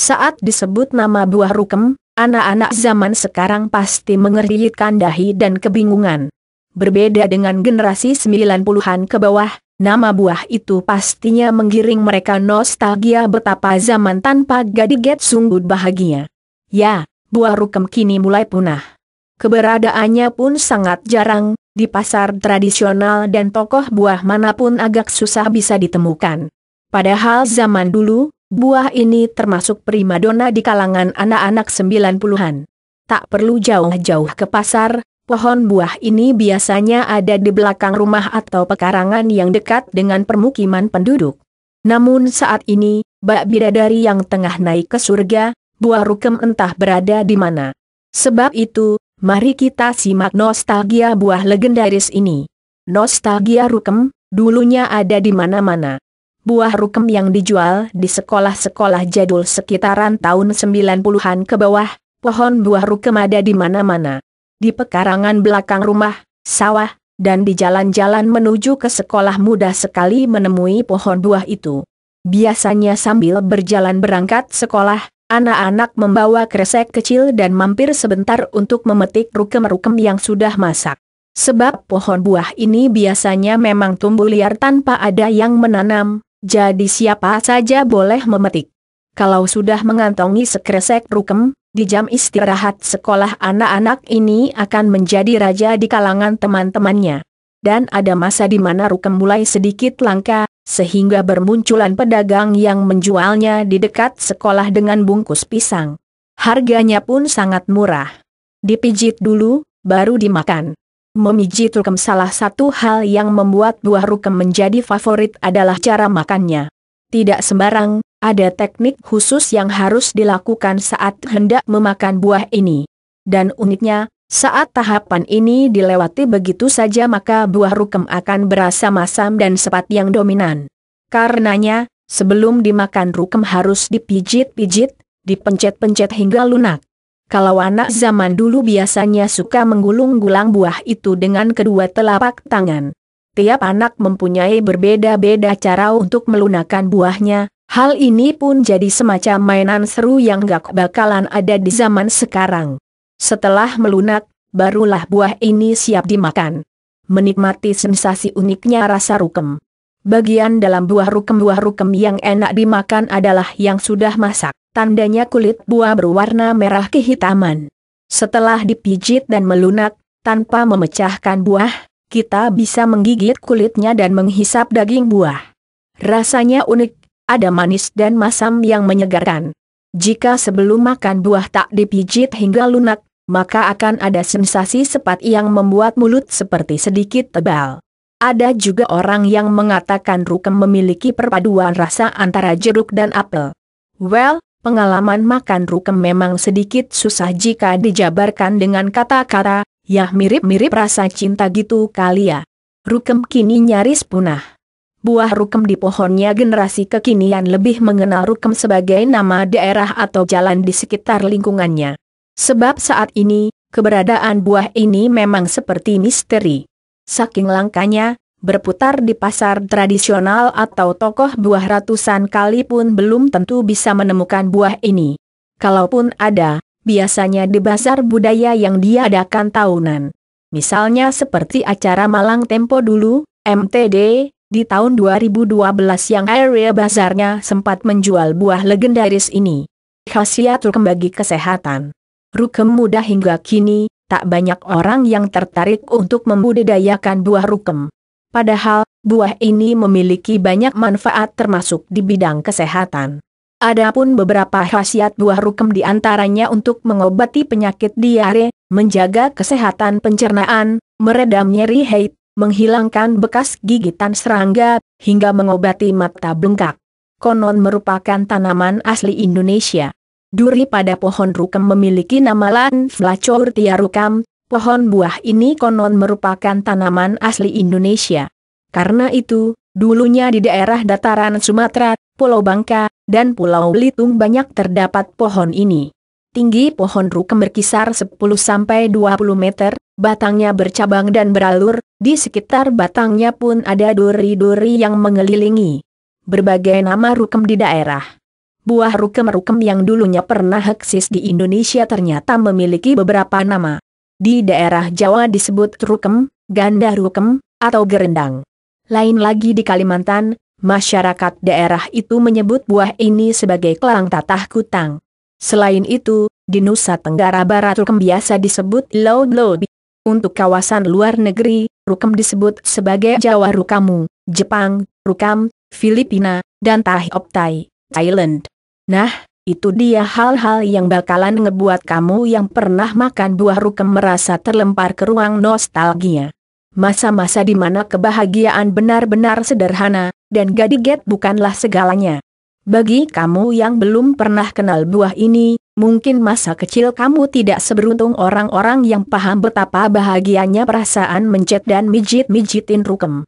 Saat disebut nama buah rukem, anak-anak zaman sekarang pasti mengerutkan dahi dan kebingungan. Berbeda dengan generasi 90-an ke bawah, nama buah itu pastinya menggiring mereka nostalgia betapa zaman tanpa gadget sungguh bahagia. Ya, buah rukem kini mulai punah. Keberadaannya pun sangat jarang, di pasar tradisional dan toko buah manapun agak susah bisa ditemukan. Padahal zaman dulu, buah ini termasuk primadona di kalangan anak-anak 90-an. Tak perlu jauh-jauh ke pasar, pohon buah ini biasanya ada di belakang rumah atau pekarangan yang dekat dengan permukiman penduduk. Namun saat ini, bak bidadari yang tengah naik ke surga, buah rukem entah berada di mana. Sebab itu, mari kita simak nostalgia buah legendaris ini. Nostalgia rukem, dulunya ada di mana-mana. Buah rukem yang dijual di sekolah-sekolah jadul sekitaran tahun 90-an ke bawah, pohon buah rukem ada di mana-mana. Di pekarangan belakang rumah, sawah, dan di jalan-jalan menuju ke sekolah mudah sekali menemui pohon buah itu. Biasanya sambil berjalan berangkat sekolah, anak-anak membawa kresek kecil dan mampir sebentar untuk memetik rukem-rukem yang sudah masak. Sebab pohon buah ini biasanya memang tumbuh liar tanpa ada yang menanam, jadi siapa saja boleh memetik. Kalau sudah mengantongi sekresek rukem, di jam istirahat sekolah anak-anak ini akan menjadi raja di kalangan teman-temannya. Dan ada masa di mana rukem mulai sedikit langka, sehingga bermunculan pedagang yang menjualnya di dekat sekolah dengan bungkus pisang. Harganya pun sangat murah. Dipijit dulu, baru dimakan. Memijit rukem salah satu hal yang membuat buah rukem menjadi favorit adalah cara makannya. Tidak sembarang, ada teknik khusus yang harus dilakukan saat hendak memakan buah ini. Dan uniknya, saat tahapan ini dilewati begitu saja maka buah rukem akan berasa masam dan sepat yang dominan. Karenanya, sebelum dimakan rukem harus dipijit-pijit, dipencet-pencet hingga lunak. Kalau anak zaman dulu biasanya suka menggulung-gulang buah itu dengan kedua telapak tangan. Tiap anak mempunyai berbeda-beda cara untuk melunakkan buahnya, hal ini pun jadi semacam mainan seru yang gak bakalan ada di zaman sekarang. Setelah melunak, barulah buah ini siap dimakan. Menikmati sensasi uniknya rasa rukem. Bagian dalam buah rukem yang enak dimakan adalah yang sudah masak. Tandanya kulit buah berwarna merah kehitaman. Setelah dipijit dan melunak, tanpa memecahkan buah, kita bisa menggigit kulitnya dan menghisap daging buah. Rasanya unik, ada manis dan masam yang menyegarkan. Jika sebelum makan buah tak dipijit hingga lunak, maka akan ada sensasi sepat yang membuat mulut seperti sedikit tebal. Ada juga orang yang mengatakan rukem memiliki perpaduan rasa antara jeruk dan apel. Well, pengalaman makan rukem memang sedikit susah jika dijabarkan dengan kata-kata, ya mirip-mirip rasa cinta gitu kali ya. Rukem kini nyaris punah. Buah rukem di pohonnya generasi kekinian lebih mengenal rukem sebagai nama daerah atau jalan di sekitar lingkungannya. Sebab saat ini, keberadaan buah ini memang seperti misteri. Saking langkanya, berputar di pasar tradisional atau toko buah ratusan kali pun belum tentu bisa menemukan buah ini. Kalaupun ada, biasanya di bazar budaya yang diadakan tahunan. Misalnya seperti acara Malang Tempo dulu, MTD, di tahun 2012 yang area bazarnya sempat menjual buah legendaris ini. Khasiat rukem bagi kesehatan. Rukem muda hingga kini, tak banyak orang yang tertarik untuk membudidayakan buah rukem. Padahal, buah ini memiliki banyak manfaat termasuk di bidang kesehatan. Adapun beberapa khasiat buah rukem diantaranya untuk mengobati penyakit diare, menjaga kesehatan pencernaan, meredam nyeri haid, menghilangkan bekas gigitan serangga, hingga mengobati mata bengkak. Konon merupakan tanaman asli Indonesia. Duri pada pohon rukem memiliki nama lain Flacourtia rukam. Pohon buah ini konon merupakan tanaman asli Indonesia. Karena itu, dulunya di daerah dataran Sumatera, Pulau Bangka, dan Pulau Belitung banyak terdapat pohon ini. Tinggi pohon rukem berkisar 10-20 meter, batangnya bercabang dan beralur, di sekitar batangnya pun ada duri-duri yang mengelilingi. Berbagai nama rukem di daerah Buah rukem-rukem yang dulunya pernah eksis di Indonesia ternyata memiliki beberapa nama. Di daerah Jawa disebut rukem, ganda rukem, atau gerendang. Lain lagi di Kalimantan, masyarakat daerah itu menyebut buah ini sebagai kelang tatah kutang. Selain itu, di Nusa Tenggara Barat rukem biasa disebut laud-laud. Untuk kawasan luar negeri, rukem disebut sebagai Jawa rukamu, Jepang, rukam, Filipina, dan Thai, Thailand. Nah, itu dia hal-hal yang bakalan ngebuat kamu yang pernah makan buah rukem merasa terlempar ke ruang nostalgia. Masa-masa di mana kebahagiaan benar-benar sederhana, dan gadget bukanlah segalanya. Bagi kamu yang belum pernah kenal buah ini, mungkin masa kecil kamu tidak seberuntung orang-orang yang paham betapa bahagianya perasaan mencet dan mijit-mijitin rukem.